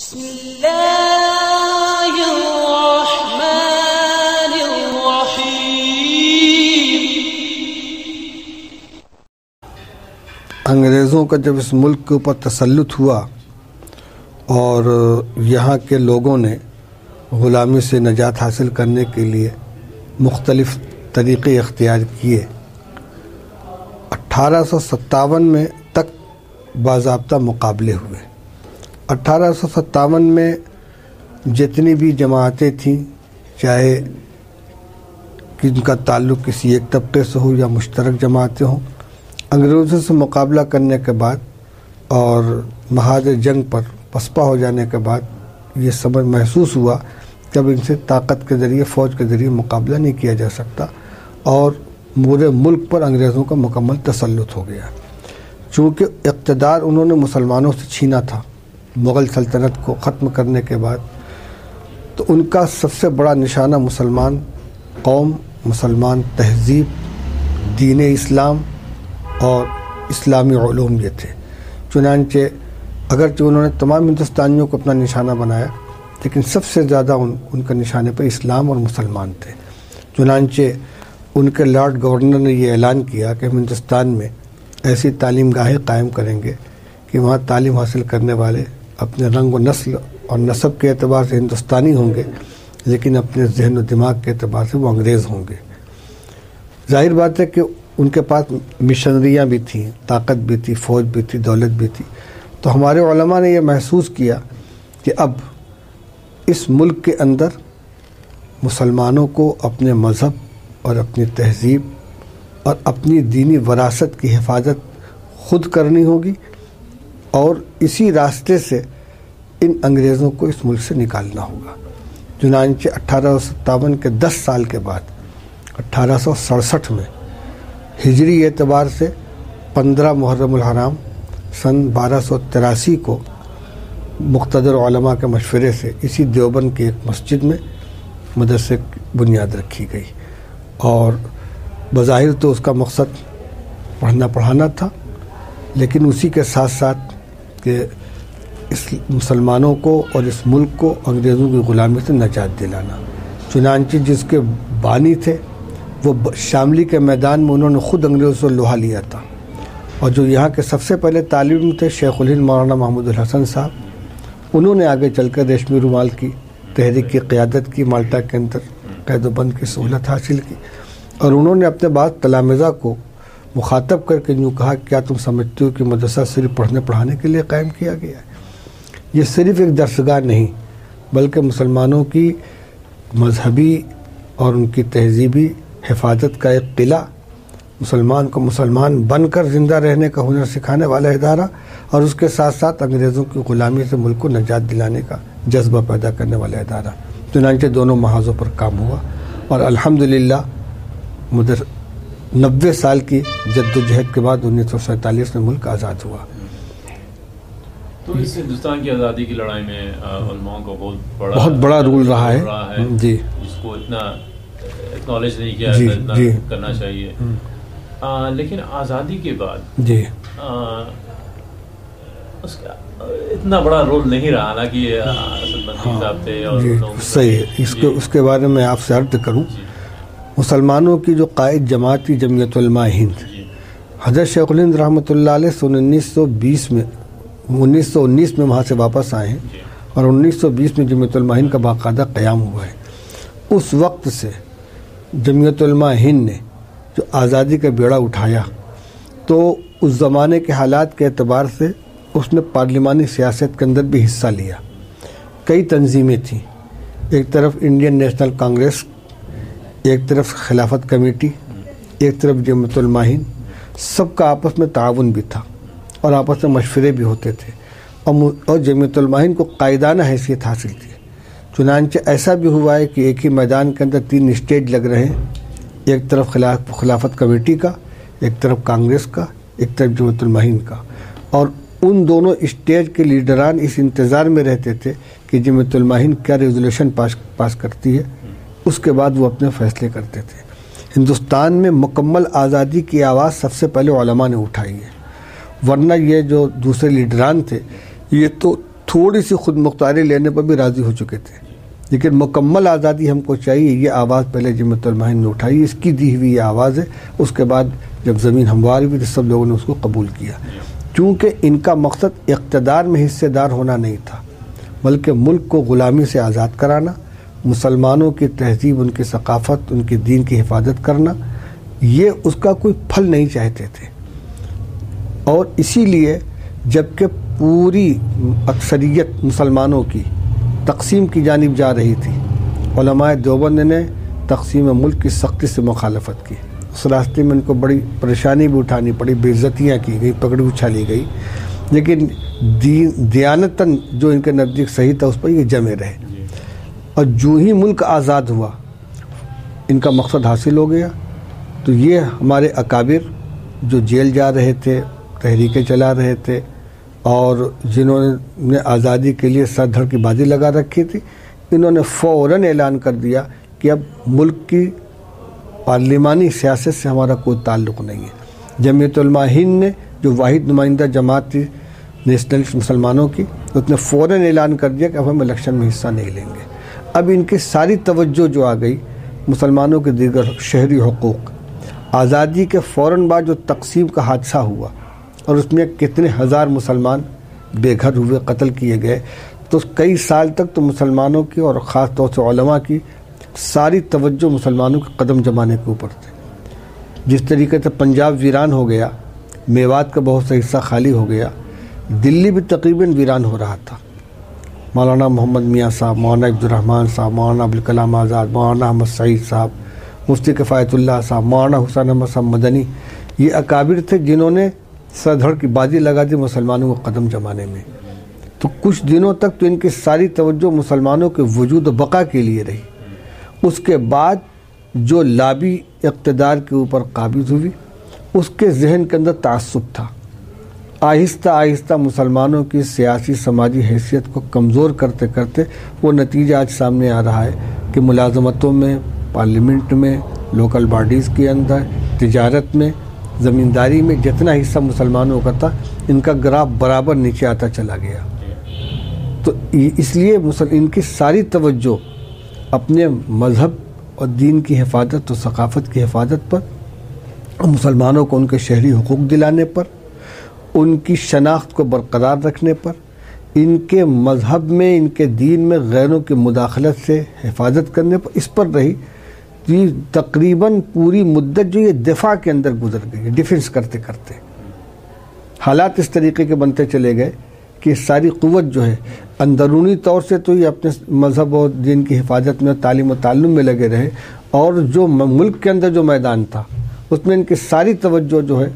بسم اللہ الرحمن الرحیم۔ انگریزوں کا جب اس ملک کے اوپر تسلط ہوا اور یہاں کے لوگوں نے غلامی سے نجات حاصل کرنے کے لیے مختلف طریقے اختیار کیے، 1857 میں تک باضابطہ مقابلے ہوئے۔ 1857 میں جتنی بھی جماعتیں تھیں، چاہے ان کا تعلق کسی ایک طبقے سے ہو یا مشترک جماعتیں ہوں، انگریزوں سے مقابلہ کرنے کے بعد اور محاذ جنگ پر پسپا ہو جانے کے بعد یہ سمجھ محسوس ہوا کہ اب ان سے طاقت کے ذریعے، فوج کے ذریعے مقابلہ نہیں کیا جا سکتا، اور پورے ملک پر انگریزوں کا مکمل تسلط ہو گیا۔ چونکہ اقتدار انہوں نے مسلمانوں سے چھینا تھا مغل سلطنت کو ختم کرنے کے بعد، تو ان کا سب سے بڑا نشانہ مسلمان قوم، مسلمان تہذیب، دین اسلام اور اسلامی علوم یہ تھے۔ چنانچہ اگرچہ انہوں نے تمام ہندوستانیوں کو اپنا نشانہ بنایا، لیکن سب سے زیادہ ان کا نشانے پر اسلام اور مسلمان تھے۔ چنانچہ ان کے لارڈ گورنر نے یہ اعلان کیا کہ ہم ہندوستان میں ایسی تعلیم گاہیں قائم کریں گے کہ وہاں تعلیم حاصل کرنے والے اپنے رنگ و نسل اور نسب کے اعتبار سے ہندوستانی ہوں گے، لیکن اپنے ذہن و دماغ کے اعتبار سے وہ انگریز ہوں گے۔ ظاہر بات ہے کہ ان کے پاس مشنریاں بھی تھیں، طاقت بھی تھی، فوج بھی تھی، دولت بھی تھی۔ تو ہمارے علماء نے یہ محسوس کیا کہ اب اس ملک کے اندر مسلمانوں کو اپنے مذہب اور اپنی تہذیب اور اپنی دینی وراثت کی حفاظت خود کرنی ہوگی، اور اسی راستے سے ان انگریزوں کو اس ملک سے نکالنا ہوگا۔ چنانچہ 1857 کے 10 سال کے بعد 1867 میں ہجری اعتبار سے 15 محرم الحرام سن 1283 کو مقتدر علماء کے مشورے سے اسی دیوبند کی ایک مسجد میں مدرسے کی بنیاد رکھی گئی، اور بظاہر تو اس کا مقصد پڑھنا پڑھانا تھا، لیکن اسی کے ساتھ ساتھ کہ اس مسلمانوں کو اور اس ملک کو انگریزوں کی غلامی سے نجات دلانا۔ چنانچہ جس کے بانی تھے وہ شاملی کے میدان میں انہوں نے خود انگریزوں سے لوہا لیا تھا، اور جو یہاں کے سب سے پہلے طالب علم تھے شیخ الہند مولانا محمود الحسن صاحب، انہوں نے آگے چل کر ریشمی رومال کی تحریک کی قیادت کی، مالٹا کے اندر قید و بند کی سہولت حاصل کی، اور انہوں نے اپنے بعد تلامذہ کو مخاطب کر کے یوں کہا، کیا تم سمجھتے ہو کہ مدرسہ صرف پڑھنے پڑھانے کے لیے قائم کیا گیا ہے؟ یہ صرف ایک درسگاہ نہیں، بلکہ مسلمانوں کی مذہبی اور ان کی تہذیبی حفاظت کا ایک قلعہ، مسلمان کو مسلمان بن کر زندہ رہنے کا ہنر سکھانے والا ادارہ، اور اس کے ساتھ ساتھ انگریزوں کی غلامی سے ملک کو نجات دلانے کا جذبہ پیدا کرنے والا ادارہ۔ چنانچہ دونوں محاذوں پر کام ہوا، اور الحمدللہ 90 سال کی جد و جہد کے بعد 1947 میں ملک آزاد ہوا۔ تو اس ہندوستان کی آزادی کی لڑائی میں علماء کا بہت بڑا رول رہا ہے جی، اس کو اتنا اکنالج نہیں کیا کرنا چاہیے، لیکن آزادی کے بعد جی اس کا اتنا بڑا رول نہیں رہا نا کہ اسد بندی صاحب تھے اور صحیح ہے۔ اس کے بارے میں آپ سے عرض کروں، مسلمانوں کی جو قائد جماعت تھی جمعیت علماء ہند، حضرت شیخ الہند رحمۃ اللہ علیہ 1919 میں وہاں سے واپس آئے ہیں، اور 1920 میں جمعیت علماء ہند کا باقاعدہ قیام ہوا ہے۔ اس وقت سے جمعیت علماء ہند نے جو آزادی کا بیڑا اٹھایا، تو اس زمانے کے حالات کے اعتبار سے اس نے پارلیمانی سیاست کے اندر بھی حصہ لیا۔ کئی تنظیمیں تھیں، ایک طرف انڈین نیشنل کانگریس، ایک طرف خلافت کمیٹی، ایک طرف جمعیت علماء ہند، سب کا آپس میں تعاون بھی تھا اور آپس میں مشورے بھی ہوتے تھے، اور جمعیت علماء ہند کو قائدانہ حیثیت حاصل تھی۔ چنانچہ ایسا بھی ہوا ہے کہ ایک ہی میدان کے اندر 3 اسٹیج لگ رہے ہیں، ایک طرف خلافت کمیٹی کا، ایک طرف کانگریس کا، ایک طرف جمعیت علماء ہند کا، اور ان دونوں اسٹیج کے لیڈران اس انتظار میں رہتے تھے کہ جمعیت علماء ہند کیا ریزولوشن پاس کرتی ہے، اس کے بعد وہ اپنے فیصلے کرتے تھے۔ ہندوستان میں مکمل آزادی کی آواز سب سے پہلے علماء نے اٹھائی ہے، ورنہ یہ جو دوسرے لیڈران تھے یہ تو تھوڑی سی خود مختاری لینے پر بھی راضی ہو چکے تھے، لیکن مکمل آزادی ہم کو چاہیے. یہ آواز پہلے جمعیت علماء ہند نے اٹھائی، اس کی دی ہوئی یہ آواز ہے. اس کے بعد جب زمین ہموار ہوئی تو سب لوگوں نے اس کو قبول کیا، چونکہ ان کا مقصد اقتدار میں حصے دار ہونا نہیں تھا، بلکہ ملک کو غلامی سے آزاد کرانا، مسلمانوں کی تہذیب، ان کی ثقافت، ان کے دین کی حفاظت کرنا. یہ اس کا کوئی پھل نہیں چاہتے تھے. اور اسی لیے جبکہ پوری اکثریت مسلمانوں کی تقسیم کی جانب جا رہی تھی، علماء دیوبند نے تقسیم ملک کی سختی سے مخالفت کی. اس راستے میں ان کو بڑی پریشانی بھی اٹھانی پڑی، بے عزتیاں کی گئی، پگڑی اچھالی گئی، لیکن دیانتاً جو ان کے نزدیک صحیح تھا اس پر یہ جمے رہے. اور جو ہی ملک آزاد ہوا ان کا مقصد حاصل ہو گیا. تو یہ ہمارے اکابر جو جیل جا رہے تھے، تحریکیں چلا رہے تھے، اور جنہوں نے آزادی کے لیے سر دھڑ کی بازی لگا رکھی تھی، انہوں نے فوراً اعلان کر دیا کہ اب ملک کی پارلیمانی سیاست سے ہمارا کوئی تعلق نہیں ہے. جمعیت علماء ہند نے جو واحد نمائندہ جماعت تھی نیشنلسٹ مسلمانوں کی، اس نے فوراً اعلان کر دیا کہ اب ہم الیکشن میں حصہ نہیں لیں گے. اب ان کی ساری توجہ جو آ گئی مسلمانوں کے دیگر شہری حقوق. آزادی کے فوراً بعد جو تقسیم کا حادثہ ہوا اور اس میں کتنے ہزار مسلمان بے گھر ہوئے، قتل کیے گئے، تو کئی سال تک تو مسلمانوں کی اور خاص طور سے علماء کی ساری توجہ مسلمانوں کے قدم جمانے کے اوپر تھے. جس طریقے سے پنجاب ویران ہو گیا، میوات کا بہت سا حصہ خالی ہو گیا، دلی بھی تقریباً ویران ہو رہا تھا. مولانا محمد میاں صاحب، مولانا عبدالرحمن صاحب، مولانا ابوالکلام آزاد، مولانا احمد سعید صاحب، مفتی کفایت اللہ صاحب، مولانا حسین احمد صاحب مدنی، یہ اکابر تھے جنہوں نے سر دھڑ کی بازی لگا دی مسلمانوں کو قدم جمانے میں. تو کچھ دنوں تک تو ان کی ساری توجہ مسلمانوں کے وجود و بقا کے لیے رہی. اس کے بعد جو لابی اقتدار کے اوپر قابض ہوئی، اس کے ذہن کے اندر تعصب تھا. آہستہ آہستہ مسلمانوں کی سیاسی سماجی حیثیت کو کمزور کرتے کرتے وہ نتیجہ آج سامنے آ رہا ہے کہ ملازمتوں میں، پارلیمنٹ میں، لوکل باڈیز کے اندر، تجارت میں، زمینداری میں جتنا حصہ مسلمانوں کا تھا، ان کا گراف برابر نیچے آتا چلا گیا. تو اس لیے ان کی ساری توجہ اپنے مذہب اور دین کی حفاظت اور ثقافت کی حفاظت پر، مسلمانوں کو ان کے شہری حقوق دلانے پر، ان کی شناخت کو برقرار رکھنے پر، ان کے مذہب میں، ان کے دین میں غیروں کی مداخلت سے حفاظت کرنے پر، اس پر رہی. یہ تقریباً پوری مدت جو یہ دفاع کے اندر گزر گئی، ڈیفنس کرتے کرتے حالات اس طریقے کے بنتے چلے گئے کہ ساری قوت جو ہے اندرونی طور سے تو یہ اپنے مذہب اور دین کی حفاظت میں، تعلیم و تعلم میں لگے رہے، اور جو ملک کے اندر جو میدان تھا اس میں ان کی ساری توجہ جو ہے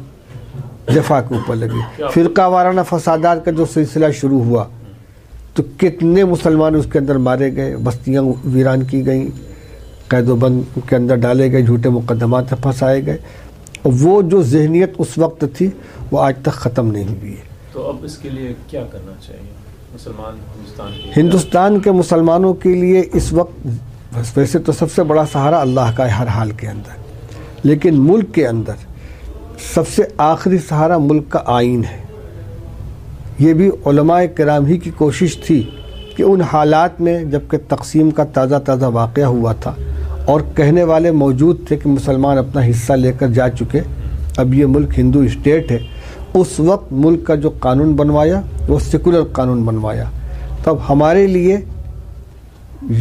دفاع کے اوپر لگی. فرقہ وارانہ فسادات کا جو سلسلہ شروع ہوا تو کتنے مسلمان اس کے اندر مارے گئے، بستیاں ویران کی گئیں، قید و بند کے اندر ڈالے گئے، جھوٹے مقدمات میں پھنسائے گئے. اور وہ جو ذہنیت اس وقت تھی وہ آج تک ختم نہیں ہوئی ہے. تو اب اس کے لیے کیا کرنا چاہیے ہندوستان کے مسلمانوں کے لیے اس وقت؟ ویسے تو سب سے بڑا سہارا اللہ کا ہے ہر حال کے اندر، لیکن ملک کے اندر سب سے آخری سہارا ملک کا آئین ہے. یہ بھی علماء کرام ہی کی کوشش تھی کہ ان حالات میں جب کہ تقسیم کا تازہ تازہ واقعہ ہوا تھا اور کہنے والے موجود تھے کہ مسلمان اپنا حصہ لے کر جا چکے، اب یہ ملک ہندو اسٹیٹ ہے، اس وقت ملک کا جو قانون بنوایا وہ سیکولر قانون بنوایا. تب ہمارے لیے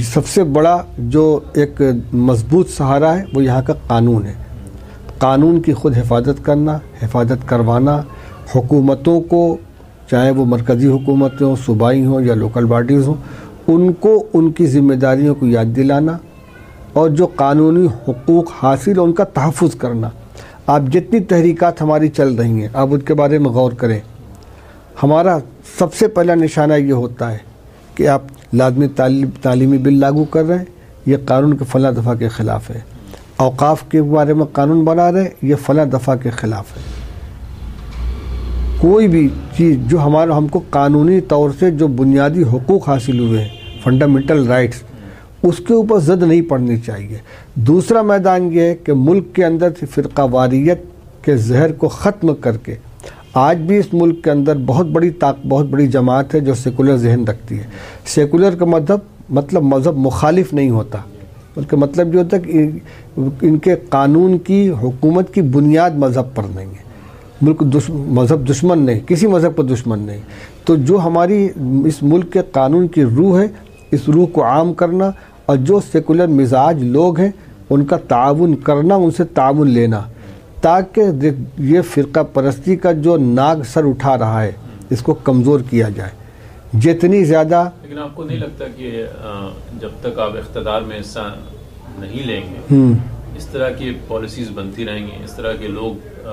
سب سے بڑا جو ایک مضبوط سہارا ہے وہ یہاں کا قانون ہے. قانون کی خود حفاظت کرنا، حفاظت کروانا، حکومتوں کو، چاہے وہ مرکزی حکومتیں ہوں، صوبائی ہوں یا لوکل باڈیز ہوں، ان کو ان کی ذمہ داریوں کو یاد دلانا اور جو قانونی حقوق حاصل ان کا تحفظ کرنا. آپ جتنی تحریکات ہماری چل رہی ہیں آپ ان کے بارے میں غور کریں. ہمارا سب سے پہلا نشانہ یہ ہوتا ہے کہ آپ لازمی تعلیمی بل لاگو کر رہے ہیں، یہ قانون کے فلاں دفعہ کے خلاف ہے. اوقاف کے بارے میں قانون بنا رہے ہیں، یہ فلاں دفعہ کے خلاف ہے. کوئی بھی چیز جو ہم کو قانونی طور سے جو بنیادی حقوق حاصل ہوئے ہیں، فنڈامنٹل رائٹس، اس کے اوپر زد نہیں پڑنی چاہیے. دوسرا میدان یہ ہے کہ ملک کے اندر سے فرقہ واریت کے زہر کو ختم کر کے آج بھی اس ملک کے اندر بہت بڑی جماعت ہے جو سیکولر ذہن رکھتی ہے. سیکولر کا مطلب مذہب مخالف نہیں ہوتا، بلکہ مطلب یہ ہوتا ہے کہ ان کے قانون کی، حکومت کی بنیاد مذہب پر نہیں ہے. ملک مذہب دشمن نہیں، کسی مذہب پر دشمن نہیں. تو جو ہماری اس ملک کے قانون کی روح ہے، اس روح کو عام کرنا، اور جو سیکولر مزاج لوگ ہیں ان کا تعاون کرنا، ان سے تعاون لینا، تاکہ یہ فرقہ پرستی کا جو ناگ سر اٹھا رہا ہے اس کو کمزور کیا جائے. جتنی زیادہ. لیکن آپ کو نہیں لگتا کہ جب تک آپ اقتدار میں حصہ نہیں لیں گے اس طرح کی پالیسیز بنتی رہیں گی، اس طرح کے لوگ،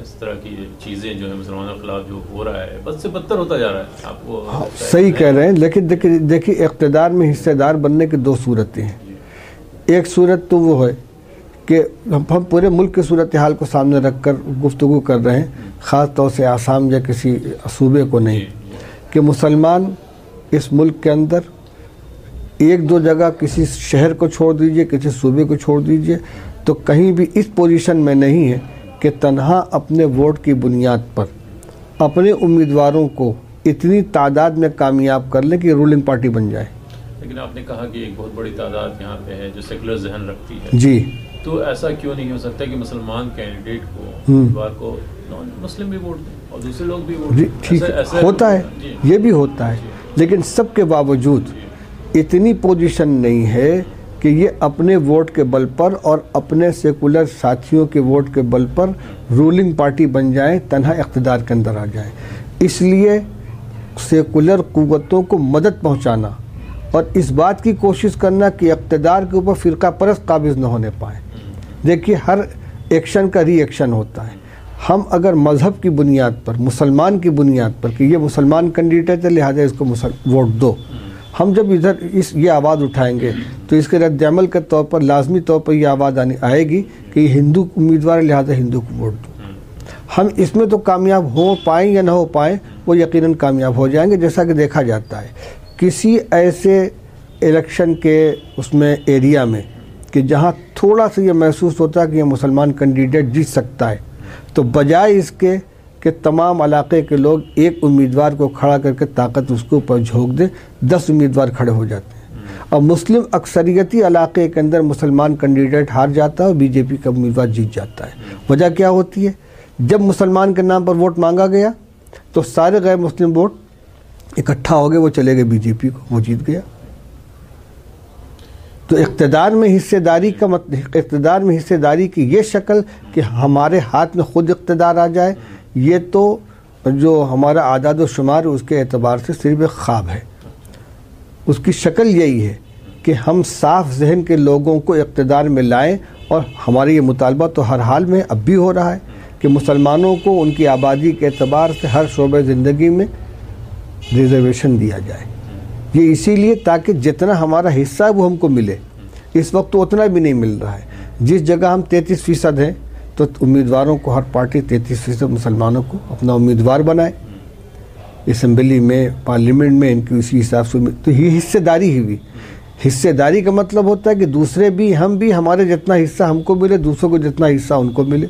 اس طرح کی چیزیں جو ہے مسلمانوں کے خلاف جو ہو رہا ہے بد سے بدتر ہوتا جا رہا ہے؟ آپ کو صحیح کہہ رہے ہیں. لیکن دیکھیے اقتدار میں حصہ دار بننے کی دو صورتیں ہیں. ایک صورت تو وہ ہے کہ ہم پورے ملک کی صورتحال کو سامنے رکھ کر گفتگو کر رہے ہیں، خاص طور سے آسام یا کسی صوبے کو نہیں، کہ مسلمان اس ملک کے اندر ایک دو جگہ کسی شہر کو چھوڑ دیجئے، کسی صوبے کو چھوڑ دیجئے، تو کہیں بھی اس پوزیشن میں نہیں ہے کہ تنہا اپنے ووٹ کی بنیاد پر اپنے امیدواروں کو اتنی تعداد میں کامیاب کر لیں کہ رولنگ پارٹی بن جائے. لیکن آپ نے کہا کہ ایک بہت بڑی تعداد یہاں پہ ہے جو سیکولر ذہن رکھتی ہے. جی. تو ایسا کیوں نہیں ہو سکتا کہ مسلمان کینڈیڈیٹ کو امیدوار کو نان مسلم بھی ووٹ دیں اور دوسرے لوگ بھی ووٹ دیں؟ ٹھیک ہوتا ہے، یہ بھی ہوتا ہے، لیکن سب کے باوجود اتنی پوزیشن نہیں ہے کہ یہ اپنے ووٹ کے بل پر اور اپنے سیکولر ساتھیوں کے ووٹ کے بل پر رولنگ پارٹی بن جائیں، تنہا اقتدار کے اندر آ جائیں. اس لیے سیکولر قوتوں کو مدد پہنچانا اور اس بات کی کوشش کرنا کہ اقتدار کے اوپر فرقہ پرست قابض نہ ہونے پائیں. دیکھیے ہر ایکشن کا ری ایکشن ہوتا ہے. ہم اگر مذہب کی بنیاد پر، مسلمان کی بنیاد پر کہ یہ مسلمان کینڈیڈیٹ ہے لہٰذا اس کو ووٹ دو، ہم جب ادھر یہ آواز اٹھائیں گے تو اس کے رد عمل کے طور پر لازمی طور پر یہ آواز آئے گی کہ یہ ہندو امیدوار ہے لہٰذا ہندو کو ووٹ دو. ہم اس میں تو کامیاب ہو پائیں یا نہ ہو پائیں، وہ یقیناً کامیاب ہو جائیں گے. جیسا کہ دیکھا جاتا ہے کسی ایسے الیکشن کے اس میں ایریا میں کہ جہاں تھوڑا سا یہ محسوس ہوتا ہے کہ یہ مسلمان کینڈیڈیٹ جیت سکتا ہے، تو بجائے اس کے کہ تمام علاقے کے لوگ ایک امیدوار کو کھڑا کر کے طاقت اس کے اوپر جھونک دیں، 10 امیدوار کھڑے ہو جاتے ہیں. اور مسلم اکثریتی علاقے کے اندر مسلمان کینڈیڈیٹ ہار جاتا ہے اور بی جے پی کا امیدوار جیت جاتا ہے. وجہ کیا ہوتی ہے؟ جب مسلمان کے نام پر ووٹ مانگا گیا تو سارے غیر مسلم ووٹ اکٹھا ہو گئے، وہ چلے گئے بی جے پی کو، وہ جیت گیا. تو اقتدار میں حصہ داری کی یہ شکل کہ ہمارے ہاتھ میں خود اقتدار آ جائے، یہ تو جو ہمارا اعداد و شمار اس کے اعتبار سے صرف ایک خواب ہے. اس کی شکل یہی ہے کہ ہم صاف ذہن کے لوگوں کو اقتدار میں لائیں، اور ہمارا یہ مطالبہ تو ہر حال میں اب بھی ہو رہا ہے کہ مسلمانوں کو ان کی آبادی کے اعتبار سے ہر شعبہ زندگی میں ریزرویشن دیا جائے. یہ اسی لیے تاکہ جتنا ہمارا حصہ ہے وہ ہم کو ملے. اس وقت تو اتنا بھی نہیں مل رہا ہے. جس جگہ ہم 33% ہیں تو امیدواروں کو ہر پارٹی 33% مسلمانوں کو اپنا امیدوار بنائے، اسمبلی میں، پارلیمنٹ میں، ان کی اسی حساب سے. تو یہ حصہ داری ہی ہوئی. حصہ داری کا مطلب ہوتا ہے کہ دوسرے بھی، ہم بھی، ہمارے جتنا حصہ ہم کو ملے، دوسروں کو جتنا حصہ ان کو ملے.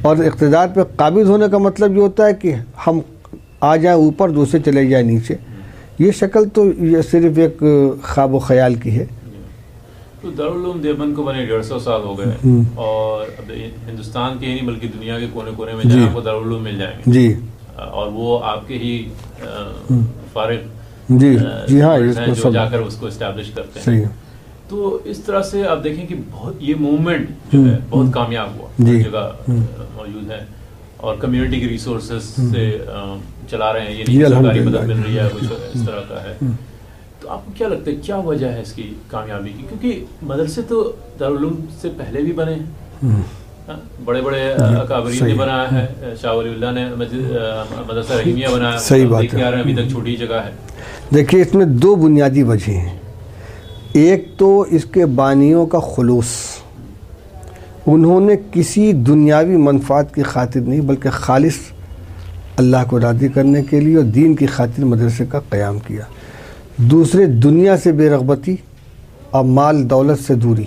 اور اقتدار پہ قابض ہونے کا مطلب یہ ہوتا ہے کہ ہم آ جائیں اوپر، دوسرے چلے جائیں نیچے. یہ شکل تو یہ صرف ایک خواب و خیال کی ہے. تو دارالعلوم دیوبند کو بنے 150 سال ہو گئے، اور اب ہندوستان کے ہی نہیں بلکہ دنیا کے کونے کونے میں جہاں آپ کو دارالعلوم مل جائیں گے. جی. اور وہ آپ کے ہی فارغ جی ہاں جو جا کر اس کو اسٹیبلش کرتے ہیں. صحیح. تو اس طرح سے آپ دیکھیں کہ بہت یہ موومنٹ جو ہے بہت کامیاب ہوا، ہر جگہ موجود ہے، اور کمیونٹی کے ریسورسز سے چلا رہے ہیں. یہ نہیں سرکاری مدد مل رہی ہے، کچھ اس طرح کا ہے. تو آپ کو کیا لگتا ہے کیا وجہ ہے اس کی کامیابی کی؟ کیونکہ مدرسے تو دارالعلوم سے پہلے بھی بنے ہیں، بڑے بڑے اکابرین نے بنایا ہے. شاہ ولی اللہ نے مدرسہ رحیمیہ بنایا. صحیح بات ہے. ابھی تک چھوٹی جگہ ہے. دیکھیے اس میں دو بنیادی وجہ ہیں. ایک تو اس کے بانیوں کا خلوص، انہوں نے کسی دنیاوی منفعت کی خاطر نہیں بلکہ خالص اللہ کو راضی کرنے کے لیے اور دین کی خاطر مدرسے کا قیام کیا. دوسرے دنیا سے بے رغبتی اور مال دولت سے دوری.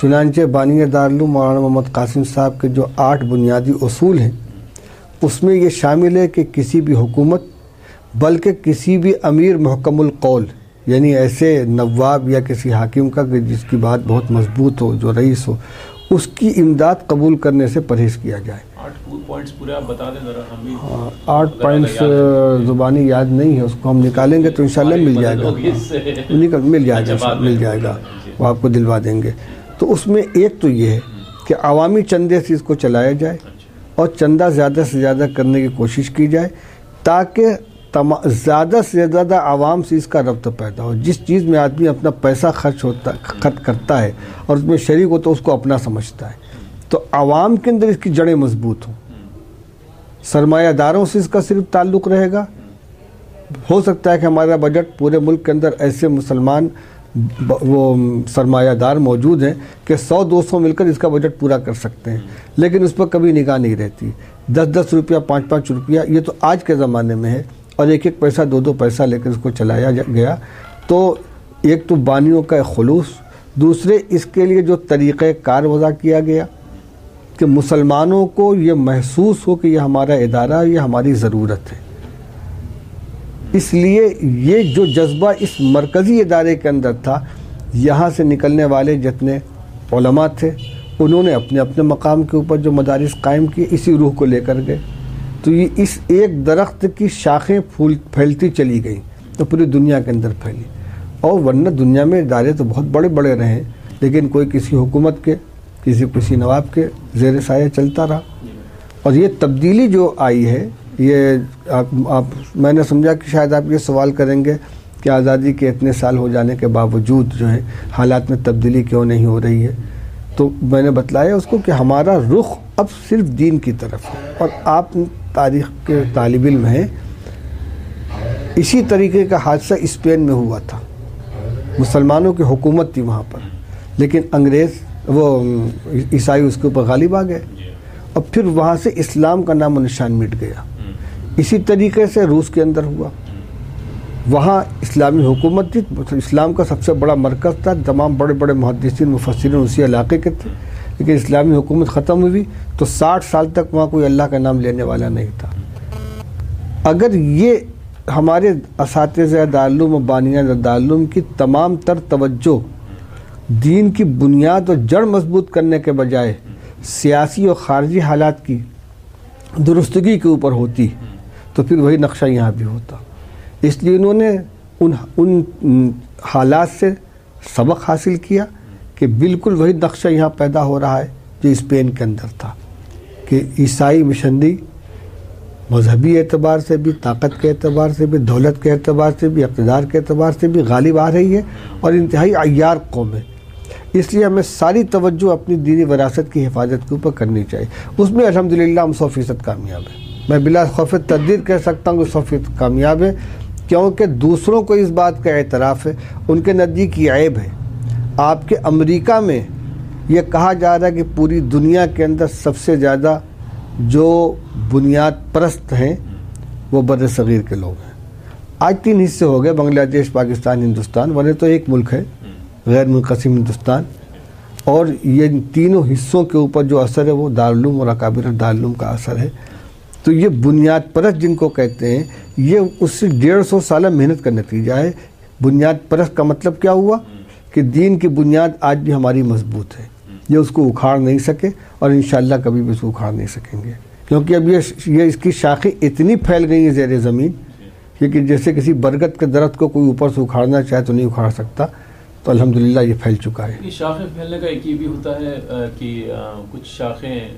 چنانچہ بانی دارالعلوم مولانا محمد قاسم صاحب کے جو 8 بنیادی اصول ہیں اس میں یہ شامل ہے کہ کسی بھی حکومت بلکہ کسی بھی امیر محکم القول یعنی ایسے نواب یا کسی حاکم کا کہ جس کی بات بہت مضبوط ہو، جو رئیس ہو، اس کی امداد قبول کرنے سے پرہیز کیا جائے۔ 8 پوائنٹس پورے آپ بتا دیں ذرا، ہم بھی 8 پوائنٹس زبانی یاد نہیں ہے، اس کو ہم نکالیں گے تو انشاءاللہ مل جائے گا، مل جائے گا، وہ آپ کو دلوا دیں گے۔ تو اس میں ایک تو یہ ہے کہ عوامی چندے سے اس کو چلایا جائے اور چندہ زیادہ سے زیادہ کرنے کی کوشش کی جائے تاکہ زیادہ سے زیادہ عوام سے اس کا ربط پیدا ہو۔ جس چیز میں آدمی اپنا پیسہ خرچ کرتا ہے اور اس میں شریک ہو تو اس کو اپنا سمجھتا ہے، تو عوام کے اندر اس کی جڑیں مضبوط ہوں۔ سرمایہ داروں سے اس کا صرف تعلق رہے گا۔ ہو سکتا ہے کہ ہمارا بجٹ پورے ملک کے اندر ایسے مسلمان وہ سرمایہ دار موجود ہیں کہ 100-200 مل کر اس کا بجٹ پورا کر سکتے ہیں، لیکن اس پر کبھی نگاہ نہیں رہتی۔ 10-10 روپیہ 5-5 روپیہ یہ تو آج کے زمانے میں ہے، اور 1-1 پیسہ 2-2 پیسہ لے کر اس کو چلایا گیا۔ تو ایک تو بانیوں کا خلوص، دوسرے اس کے لیے جو طریقہ کار وضع کیا گیا کہ مسلمانوں کو یہ محسوس ہو کہ یہ ہمارا ادارہ، یہ ہماری ضرورت ہے۔ اس لیے یہ جو جذبہ اس مرکزی ادارے کے اندر تھا، یہاں سے نکلنے والے جتنے علماء تھے انہوں نے اپنے اپنے مقام کے اوپر جو مدارس قائم کیے، اسی روح کو لے کر گئے۔ تو یہ اس ایک درخت کی شاخیں پھیلتی چلی گئیں تو پوری دنیا کے اندر پھیلی، اور ورنہ دنیا میں ادارے تو بہت بڑے بڑے رہے ہیں، لیکن کوئی کسی حکومت کے کسی نواب کے زیر سایہ چلتا رہا۔ اور یہ تبدیلی جو آئی ہے، یہ میں نے سمجھا کہ شاید آپ یہ سوال کریں گے کہ آزادی کے اتنے سال ہو جانے کے باوجود جو ہے حالات میں تبدیلی کیوں نہیں ہو رہی ہے، تو میں نے بتلایا اس کو کہ ہمارا رخ اب صرف دین کی طرف ہے۔ اور آپ تاریخ کے طالب علم ہیں، اسی طریقے کا حادثہ اسپین میں ہوا تھا، مسلمانوں کی حکومت تھی وہاں پر، لیکن انگریز وہ عیسائی اس کے اوپر غالب آ گئے، اور پھر وہاں سے اسلام کا نام و نشان مٹ گیا۔ اسی طریقے سے روس کے اندر ہوا، وہاں اسلامی حکومت تھی، اسلام کا سب سے بڑا مرکز تھا، تمام بڑے بڑے محدثین مفسرین اسی علاقے کے تھے، لیکن اسلامی حکومت ختم ہوئی تو 60 سال تک وہاں کوئی اللہ کا نام لینے والا نہیں تھا۔ اگر یہ ہمارے اساتذہ دارالعلوم و بانیان دارالعلوم کی تمام تر توجہ دین کی بنیاد اور جڑ مضبوط کرنے کے بجائے سیاسی اور خارجی حالات کی درستگی کے اوپر ہوتی تو پھر وہی نقشہ یہاں بھی ہوتا۔ اس لیے انہوں نے ان حالات سے سبق حاصل کیا کہ بالکل وہی نقشہ یہاں پیدا ہو رہا ہے جو اسپین کے اندر تھا، کہ عیسائی مشنری مذہبی اعتبار سے بھی، طاقت کے اعتبار سے بھی، دولت کے اعتبار سے بھی، اقتدار کے اعتبار سے بھی غالب آ رہی ہے، اور انتہائی عیار قوم ہے۔ اس لیے ہمیں ساری توجہ اپنی دینی وراثت کی حفاظت کے اوپر کرنی چاہیے۔ اس میں الحمدللہ ہم 100% کامیاب ہیں۔ میں بلا خوف تردید کہہ سکتا ہوں کہ 100% کامیاب ہے، کیونکہ دوسروں کو اس بات کا اعتراف ہے، ان کے نزدیک یہ عیب ہے۔ آپ کے امریکہ میں یہ کہا جا رہا ہے کہ پوری دنیا کے اندر سب سے زیادہ جو بنیاد پرست ہیں وہ بر صغیر کے لوگ ہیں۔ آج 3 حصے ہو گئے، بنگلہ دیش، پاکستان، ہندوستان، ورنہ تو ایک ملک ہے غیر منقسم ہندوستان، اور یہ تینوں حصوں کے اوپر جو اثر ہے وہ دارالعلوم اور اکابر دارالعلوم کا اثر ہے۔ تو یہ بنیاد پرست جن کو کہتے ہیں، یہ اس سے 150 سالہ محنت کا نتیجہ ہے۔ بنیاد پرست کا مطلب کیا ہوا کہ دین کی بنیاد آج بھی ہماری مضبوط ہے، یہ اس کو اکھاڑ نہیں سکے، اور انشاءاللہ کبھی بھی اس کو اکھاڑ نہیں سکیں گے، کیونکہ اب یہ اس کی شاخیں اتنی پھیل گئی ہیں زیر زمین کہ جیسے کسی برگد کے درخت کو کوئی اوپر سے اکھاڑنا چاہے تو نہیں اکھاڑ سکتا۔ تو الحمدللہ یہ پھیل چکا ہے۔ یہ شاخیں پھیلنے کا ایک یہ بھی ہوتا ہے کہ کچھ شاخیں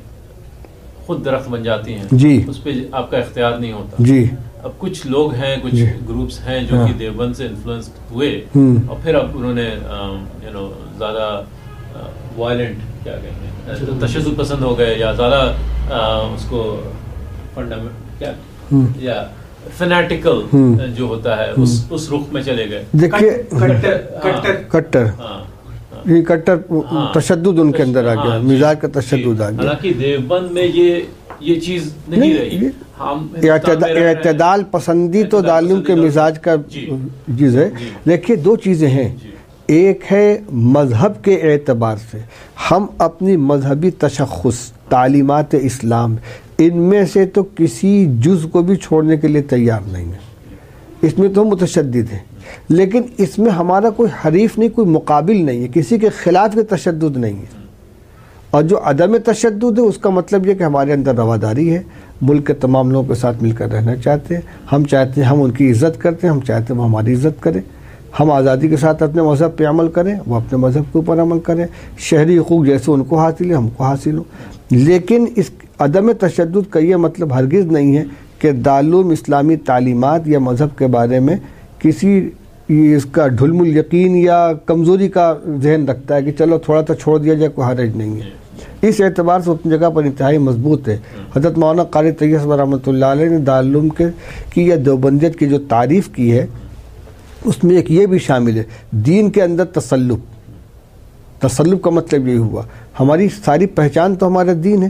خود درخت بن جاتی ہیں، جی، اس پہ آپ کا اختیار نہیں ہوتا۔ جی، اب کچھ لوگ ہیں، کچھ گروپس ہیں جو کہ دیوبند سے انفلوئنس ہوئے، اور پھر اب انہوں نے زیادہ وائلنٹ کیا کہیں گے، تشدد پسند ہو گئے، یا زیادہ اس کو یا فنیٹیکل جو ہوتا ہے اس رخ میں چلے گئے۔ دیکھیے کٹر تشدد ان کے اندر آ گیا، مزاج کا تشدد آ گیا۔ حالانکہ دیوبند میں یہ چیز نہیں رہی، اعتدال پسندی تو دارالعلوم کے مزاج کا چیز ہے۔ دیکھیے 2 چیزیں ہیں، ایک ہے مذہب کے اعتبار سے ہم اپنی مذہبی تشخص، تعلیمات اسلام، ان میں سے تو کسی جز کو بھی چھوڑنے کے لیے تیار نہیں ہے. اس میں تو ہم متشدد ہیں، لیکن اس میں ہمارا کوئی حریف نہیں، کوئی مقابل نہیں ہے، کسی کے خلاف کے تشدد نہیں ہے. اور جو عدم تشدد ہے اس کا مطلب یہ کہ ہمارے اندر رواداری ہے، ملک کے تمام لوگوں کے ساتھ مل کر رہنا چاہتے ہیں، ہم چاہتے ہیں ہم ان کی عزت کرتے ہیں، ہم چاہتے ہیں وہ ہماری عزت کریں، ہم آزادی کے ساتھ اپنے مذہب پہ عمل کریں، وہ اپنے مذہب کے اوپر عمل کریں، شہری حقوق جیسے ان کو حاصل ہے ہم کو حاصل ہو. لیکن اس عدم تشدد کا یہ مطلب ہرگز نہیں ہے کہ دارالعلوم اسلامی تعلیمات یا مذہب کے بارے میں کسی اس کا ڈھلم الیقین یا کمزوری کا ذہن رکھتا ہے کہ چلو تھوڑا سا چھوڑ دیا جائے، کوئی حرج نہیں ہے. اس اعتبار سے اپنی جگہ پر انتہائی مضبوط ہے. حضرت مولانا قاری طیب رحمۃ اللہ علیہ نے دارالعلوم کی یا دیوبندیت کی جو تعریف کی ہے اس میں ایک یہ بھی شامل ہے، دین کے اندر تسلب کا مطلب یہ ہوا ہماری ساری پہچان تو ہمارا دین ہے،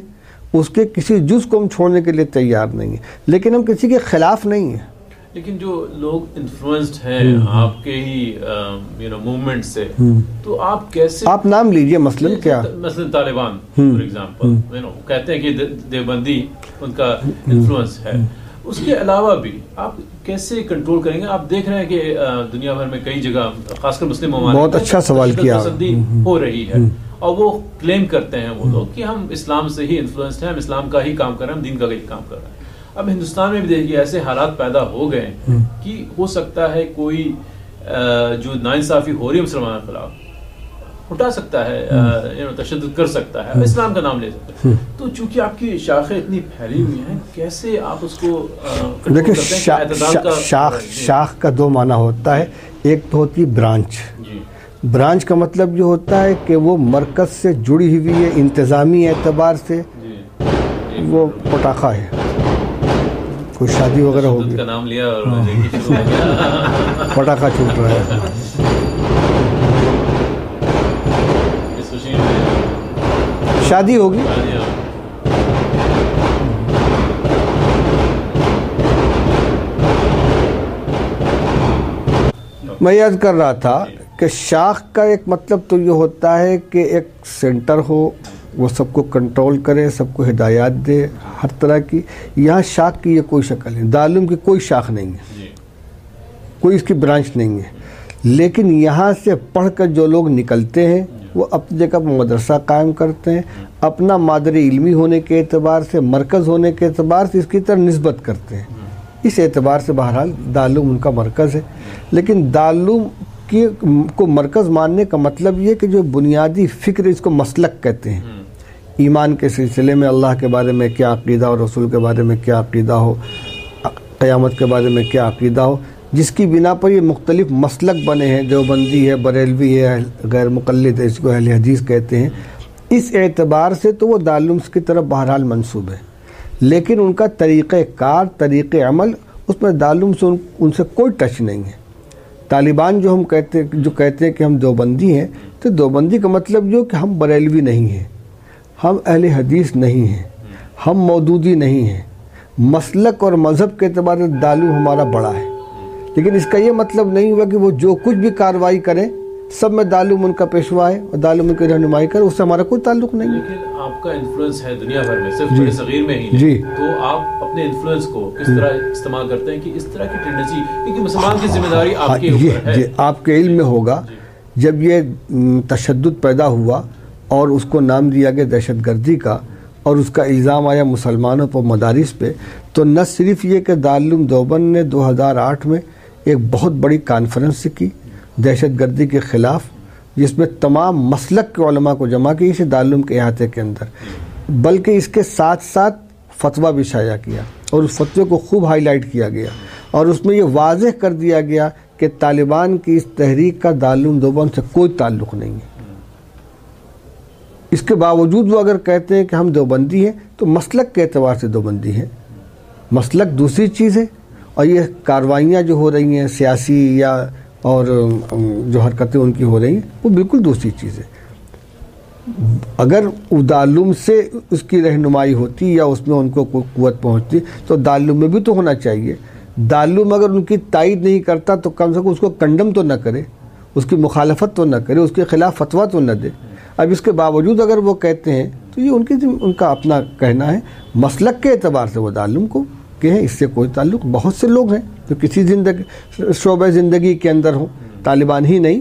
اس کے کسی جز کو ہم چھوڑنے کے لیے تیار نہیں ہیں، لیکن ہم کسی کے خلاف نہیں ہیں. لیکن جو لوگ انفلوئنسڈ ہیں آپ کے ہی موومنٹ سے، تو آپ کیسے، آپ نام لیجئے مثلاً کیا، مثلاً طالبان فار ایگزامپل کہتے ہیں کہ دیوبندی ان کا انفلوئنس ہے، اس کے علاوہ بھی آپ کیسے کنٹرول کریں گے؟ آپ دیکھ رہے ہیں کہ دنیا بھر میں کئی جگہ خاص کر مسلم ممالک بہت اچھا سوال کیا ہو رہی ہے، اور وہ کلیم کرتے ہیں وہ لوگ کہ ہم اسلام سے ہی انفلوئنسڈ ہیں، ہم اسلام کا ہی کام کر رہے ہیں، ہم دین کا ہی کام کر رہے ہیں. اب ہندوستان میں بھی دیکھیے ایسے حالات پیدا ہو گئے کہ ہو سکتا ہے کوئی جو ناانصافی ہو رہی ہے مسلمانوں کے خلاف اٹھا سکتا ہے، تشدد کر سکتا ہے، اسلام کا نام لے سکتا ہے. تو چونکہ آپ کی شاخیں اتنی پھیلی ہوئی ہیں، کیسے آپ اس کو دیکھیں شاخ کا دو معنی ہوتا ہے. ایک تو ہوتی برانچ. برانچ کا مطلب یہ ہوتا ہے کہ وہ مرکز سے جڑی ہوئی ہے، انتظامی اعتبار سے وہ پٹاخہ ہے، کوئی شادی وغیرہ ہوگی کا نام لیا اور شروع ہو گیا پٹاخہ چھوٹ رہا ہے. شادی ہوگی، میں یاد کر رہا تھا کہ شاخ کا ایک مطلب تو یہ ہوتا ہے کہ ایک سینٹر ہو، وہ سب کو کنٹرول کرے، سب کو ہدایات دے ہر طرح کی. یہاں شاخ کی یہ کوئی شکل نہیں، دارالعلوم کی کوئی شاخ نہیں ہے، کوئی اس کی برانچ نہیں ہے. لیکن یہاں سے پڑھ کر جو لوگ نکلتے ہیں وہ اپنی جگہ پر مدرسہ قائم کرتے ہیں، اپنا مادر علمی ہونے کے اعتبار سے، مرکز ہونے کے اعتبار سے اس کی طرح نسبت کرتے ہیں. اس اعتبار سے بہرحال دارالعلوم ان کا مرکز ہے. لیکن دارالعلوم کو مرکز ماننے کا مطلب یہ کہ جو بنیادی فکر، اس کو مسلک کہتے ہیں، ایمان کے سلسلے میں اللہ کے بارے میں کیا عقیدہ ہو، رسول کے بارے میں کیا عقیدہ ہو، قیامت کے بارے میں کیا عقیدہ ہو، جس کی بنا پر یہ مختلف مسلک بنے ہیں، دیوبندی ہے، بریلوی ہے، غیر مقلد ہے، اس کو اہل حدیث کہتے ہیں. اس اعتبار سے تو وہ دارالعلوم کی طرف بہرحال منسوب ہے. لیکن ان کا طریقہ کار، طریقہ عمل، اس میں دارالعلوم سے ان سے کوئی ٹچ نہیں ہے. طالبان جو کہتے ہیں کہ ہم دیوبندی ہیں، تو دیوبندی کا مطلب یہ کہ ہم بریلوی نہیں ہیں، ہم اہل حدیث نہیں ہیں، ہم مودودی نہیں ہیں. مسلک اور مذہب کے اعتبار سے دارالعلوم ہمارا بڑا ہے، لیکن اس کا یہ مطلب نہیں ہوا کہ وہ جو کچھ بھی کارروائی کریں سب میں دارالعلوم ان کا پیشوا ہے اور دارالعلوم کی رہنمائی کرے، اس سے ہمارا کوئی تعلق نہیں ہے. لیکن آپ کا انفلوئنس ہے دنیا بھر میں، صرف بڑے صغیر میں ہی نہیں، تو آپ اپنے انفلوئنس کو کس طرح استعمال کرتے ہیں کہ اس طرح کی ٹینڈنسی، کیونکہ مسلمان کی ذمہ داری آپ کے اوپر ہے. آپ کے علم میں ہوگا جب یہ تشدد پیدا ہوا اور اس کو نام دیا گیا دہشت گردی کا، اور اس کا الزام آیا مسلمانوں پر مدارس پہ، تو نہ صرف یہ کہ دارالعلوم دیوبند نے 2008 میں ایک بہت بڑی کانفرنس کی دہشت گردی کے خلاف، جس میں تمام مسلک کے علماء کو جمع کی اسے دارالعلوم کے احاطے کے اندر، بلکہ اس کے ساتھ ساتھ فتویٰ بھی شائع کیا، اور اس فتوے کو خوب ہائی لائٹ کیا گیا، اور اس میں یہ واضح کر دیا گیا کہ طالبان کی اس تحریک کا دارالعلوم دیوبند سے کوئی تعلق نہیں ہے. اس کے باوجود وہ اگر کہتے ہیں کہ ہم دیوبندی ہیں تو مسلک کے اعتبار سے دیوبندی ہیں، مسلک دوسری چیز ہے، اور یہ کاروائیاں جو ہو رہی ہیں سیاسی یا اور جو حرکتیں ان کی ہو رہی ہیں وہ بالکل دوسری چیز ہے. اگر دارالعلوم سے اس کی رہنمائی ہوتی یا اس میں ان کو کوئی قوت پہنچتی تو دارالعلوم میں بھی تو ہونا چاہیے. دارالعلوم اگر ان کی تائید نہیں کرتا تو کم سے کم اس کو کنڈم تو نہ کرے، اس کی مخالفت تو نہ کرے، اس کے خلاف فتویٰ تو نہ دے. اب اس کے باوجود اگر وہ کہتے ہیں تو یہ ان کا اپنا کہنا ہے. مسلک کے اعتبار سے وہ تعلیم کو کہ ہیں، اس سے کوئی تعلق. بہت سے لوگ ہیں جو کسی شعبہ زندگی کے اندر ہوں، طالبان ہی نہیں،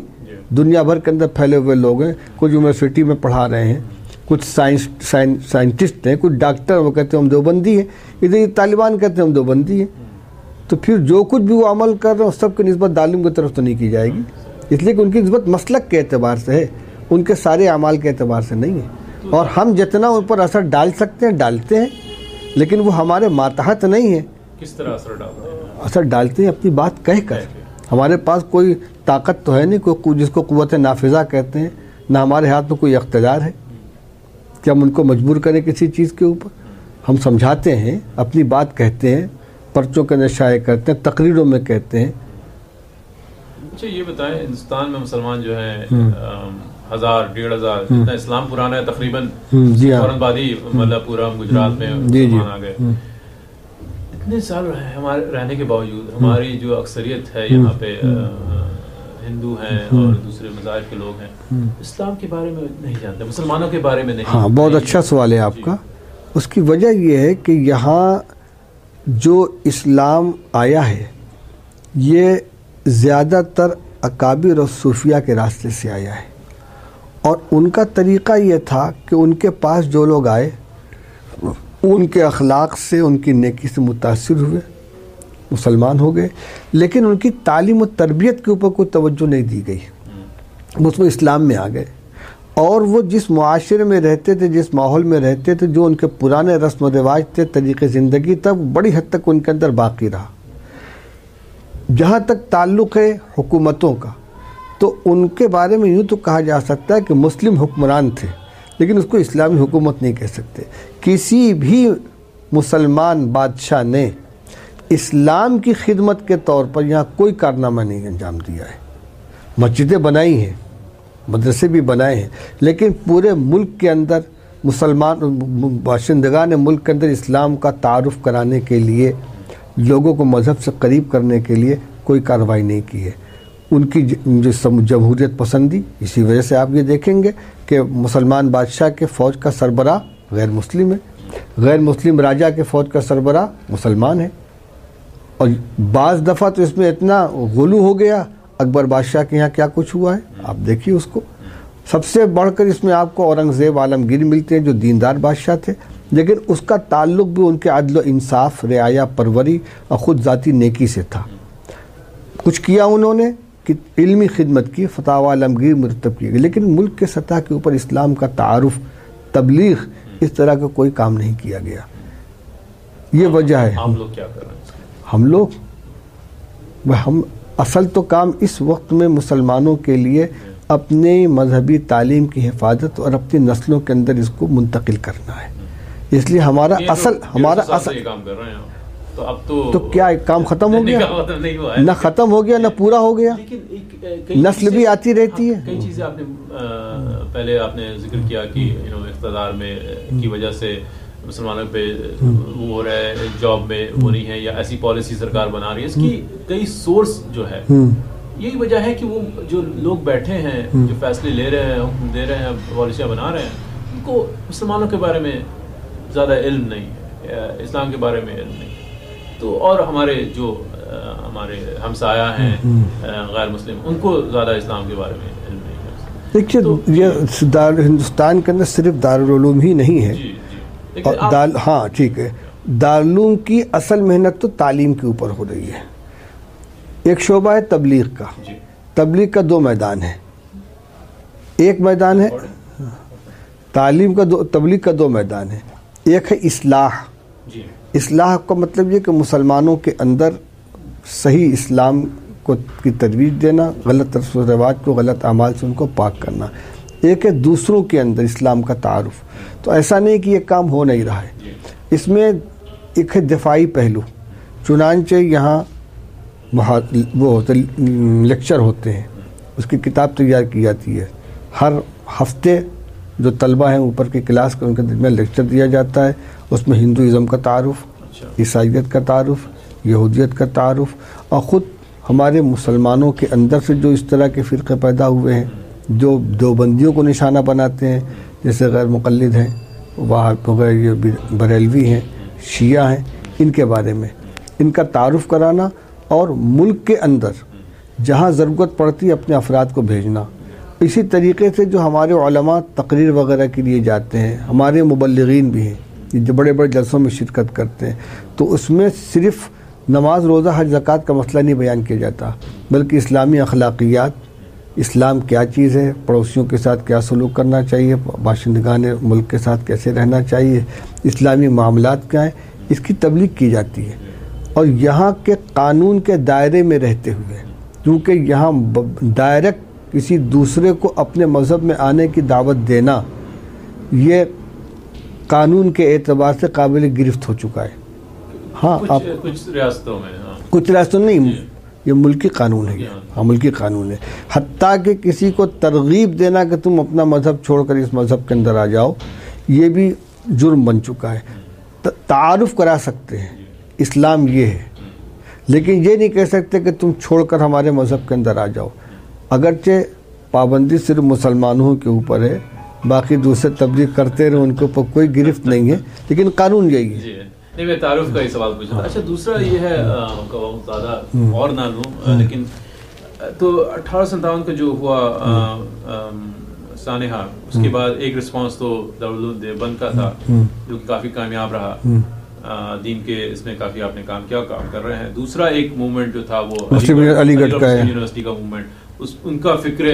دنیا بھر کے اندر پھیلے ہوئے لوگ ہیں. کچھ یونیورسٹی میں پڑھا رہے ہیں، کچھ سائنٹسٹ ہیں، کچھ ڈاکٹر، وہ کہتے ہیں ہم دیوبندی ہیں. ادھر یہ طالبان کہتے ہیں ہم دیوبندی ہیں. تو پھر جو کچھ بھی وہ عمل کر رہے ہیں سب کی نسبت تعلیم کی طرف تو نہیں کی جائے گی، اس لیے کہ ان کی نسبت مسلک کے اعتبار سے ہے، ان کے سارے اعمال کے اعتبار سے نہیں ہے. اور ہم جتنا ان پر اثر ڈال سکتے ہیں ڈالتے ہیں، لیکن وہ ہمارے ماتحت نہیں ہے. کس طرح اثر ڈالتے ہیں؟ اثر ڈالتے ہیں اپنی بات کہہ کر. ہمارے پاس کوئی طاقت تو ہے نہیں، کوئی جس کو قوت نافذہ کہتے ہیں، نہ ہمارے ہاتھ میں کوئی اقتدار ہے کہ ہم ان کو مجبور کریں کسی چیز کے اوپر. ہم سمجھاتے ہیں، اپنی بات کہتے ہیں، پرچوں کے اندر شائع کرتے ہیں، تقریروں میں کہتے ہیں. اچھا یہ بتائیں، ہندوستان میں مسلمان جو ہیں 1000 1500 جتنا اسلام پرانا ہے تقریباً، فوراً بعدی مطلب پورا گجرات میں مسلمان آ گئے. اتنے سال ہمارے رہنے کے باوجود ہماری جو اکثریت ہے یہاں پہ ہندو ہیں اور دوسرے مذاہب کے لوگ ہیں، اسلام کے بارے میں نہیں جانتے، مسلمانوں کے بارے میں نہیں. ہاں، بہت اچھا سوال ہے آپ کا. اس کی وجہ یہ ہے کہ یہاں جو اسلام آیا ہے یہ زیادہ تر اکابر اور صوفیہ کے راستے سے آیا ہے، اور ان کا طریقہ یہ تھا کہ ان کے پاس جو لوگ آئے ان کے اخلاق سے، ان کی نیکی سے متاثر ہوئے، مسلمان ہو گئے، لیکن ان کی تعلیم و تربیت کے اوپر کوئی توجہ نہیں دی گئی. بس وہ اسلام میں آ گئے، اور وہ جس معاشرے میں رہتے تھے، جس ماحول میں رہتے تھے، جو ان کے پرانے رسم و رواج تھے، طریقے زندگی تک بڑی حد تک ان کے اندر باقی رہا. جہاں تک تعلق ہے حکومتوں کا، تو ان کے بارے میں یوں تو کہا جا سکتا ہے کہ مسلم حکمران تھے، لیکن اس کو اسلامی حکومت نہیں کہہ سکتے. کسی بھی مسلمان بادشاہ نے اسلام کی خدمت کے طور پر یہاں کوئی کارنامہ نہیں انجام دیا ہے. مسجدیں بنائی ہیں، مدرسے بھی بنائے ہیں، لیکن پورے ملک کے اندر مسلمان باشندگان ملک کے اندر اسلام کا تعارف کرانے کے لیے، لوگوں کو مذہب سے قریب کرنے کے لیے کوئی کارروائی نہیں کی ہے. ان کی جو جمہوریت پسندی، اسی وجہ سے آپ یہ دیکھیں گے کہ مسلمان بادشاہ کے فوج کا سربراہ غیر مسلم ہے، غیر مسلم راجہ کے فوج کا سربراہ مسلمان ہے. اور بعض دفعہ تو اس میں اتنا غلو ہو گیا، اکبر بادشاہ کے یہاں کیا کچھ ہوا ہے آپ دیکھیے اس کو. سب سے بڑھ کر اس میں آپ کو اورنگزیب عالمگیر ملتے ہیں جو دیندار بادشاہ تھے، لیکن اس کا تعلق بھی ان کے عدل و انصاف، رعایا پروری اور خود ذاتی نیکی سے تھا. کچھ کیا انہوں نے کہ علمی خدمت کی، فتاوی عالمگیر مرتب کی گئی، لیکن ملک کے سطح کے اوپر اسلام کا تعارف، تبلیغ، اس طرح کا کوئی کام نہیں کیا گیا. یہ وجہ ہے. ہم لوگ کیا کر رہے ہیں؟ ہم اصل تو کام اس وقت میں مسلمانوں کے لیے اپنے مذہبی تعلیم کی حفاظت اور اپنی نسلوں کے اندر اس کو منتقل کرنا ہے. اس لیے ہمارا اصل کام کر رہے ہیں. تو اب تو کیا ایک کام ختم ہو گیا؟ نہ ختم ہو گیا نہ پورا ہو گیا، نسل بھی آتی رہتی ہے. کئی چیزیں آپ نے پہلے آپ نے ذکر کیا کہ اقتدار میں کی وجہ سے مسلمانوں پہ وہ ہو رہا ہے، جاب میں وہ نہیں ہے، یا ایسی پالیسی سرکار بنا رہی ہے. اس کی کئی سورس جو ہے، یہی وجہ ہے کہ وہ جو لوگ بیٹھے ہیں، جو فیصلے لے رہے ہیں، حکم دے رہے ہیں، پالیسیاں بنا رہے ہیں، ان کو مسلمانوں کے بارے میں زیادہ علم نہیں ہے، اسلام کے بارے میں علم نہیں. تو اور ہمارے جو ہمارے ہمسایہ ہیں غیر مسلم، ان کو زیادہ اسلام کے بارے میں علم نہیں ہے. دیکھیے یہ ہندوستان کے اندر صرف دارالعلوم ہی نہیں ہے. ہاں ٹھیک ہے، دارالعلوم کی اصل محنت تو تعلیم کے اوپر ہو رہی ہے. ایک شعبہ ہے تبلیغ کا. تبلیغ کا 2 میدان ہے. ایک میدان ہے تعلیم کا، تبلیغ کا 2 میدان ہے. ایک ہے اصلاح. اصلاح کا مطلب یہ کہ مسلمانوں کے اندر صحیح اسلام کو کی ترویج دینا، غلط رسم و رواج کو، غلط اعمال سے ان کو پاک کرنا. ایک ہے دوسروں کے اندر اسلام کا تعارف. تو ایسا نہیں کہ یہ کام ہو نہیں رہا ہے. اس میں ایک ہے دفاعی پہلو. چنانچہ یہاں وہ ہوتے لیکچر ہوتے ہیں، اس کی کتاب تیار کی جاتی ہے. ہر ہفتے جو طلبہ ہیں اوپر کی کلاس کے، ان کے درمیان لیکچر دیا جاتا ہے. اس میں ہندوازم کا تعارف، عیسائیت کا تعارف، یہودیت کا تعارف، اور خود ہمارے مسلمانوں کے اندر سے جو اس طرح کے فرقے پیدا ہوئے ہیں جو دیوبندیوں کو نشانہ بناتے ہیں، جیسے غیر مقلد ہیں، وغیرہ بریلوی ہیں، شیعہ ہیں، ان کے بارے میں ان کا تعارف کرانا اور ملک کے اندر جہاں ضرورت پڑتی ہے اپنے افراد کو بھیجنا. اسی طریقے سے جو ہمارے علماء تقریر وغیرہ کے لیے جاتے ہیں، ہمارے مبلغین بھی ہیں جو بڑے بڑے جلسوں میں شرکت کرتے ہیں، تو اس میں صرف نماز، روزہ، حج، زکوٰۃ کا مسئلہ نہیں بیان کیا جاتا، بلکہ اسلامی اخلاقیات، اسلام کیا چیز ہے، پڑوسیوں کے ساتھ کیا سلوک کرنا چاہیے، باشندگان ملک کے ساتھ کیسے رہنا چاہیے، اسلامی معاملات کیا ہیں، اس کی تبلیغ کی جاتی ہے. اور یہاں کے قانون کے دائرے میں رہتے ہوئے، کیونکہ یہاں ڈائریکٹ کسی دوسرے کو اپنے مذہب میں آنے کی دعوت دینا یہ قانون کے اعتبار سے قابل گرفت ہو چکا ہے. ہاں کچھ ریاستوں میں، کچھ ریاستوں نہیں، یہ ملکی قانون ہے. ہاں ملکی قانون ہے. حتیٰ کہ کسی کو ترغیب دینا کہ تم اپنا مذہب چھوڑ کر اس مذہب کے اندر آ جاؤ، یہ بھی جرم بن چکا ہے. تعارف کرا سکتے ہیں اسلام یہ ہے، لیکن یہ نہیں کہہ سکتے کہ تم چھوڑ کر ہمارے مذہب کے اندر آ جاؤ. اگرچہ پابندی صرف مسلمانوں کے اوپر ہے، باقی دوسرے تبلیغ کرتے رہے، ان کے اوپر کوئی گرفت نہیں ہے، لیکن قانون یہی ہے. نہیں، میں تعارف کا ہی سوال پوچھا تھا. اچھا، دوسرا یہ ہے، زیادہ اور نہ لوں، لیکن تو 1857 کا جو ہوا سانحہ، اس کے بعد ایک رسپانس تو دارالعلوم دیوبند کا تھا جو کہ کافی کامیاب رہا، دین کے اس میں کافی آپ نے کام کر رہے ہیں. دوسرا ایک موومنٹ جو تھا وہ علی گڑھ کا یونیورسٹی کا موومنٹ، ان کا فکر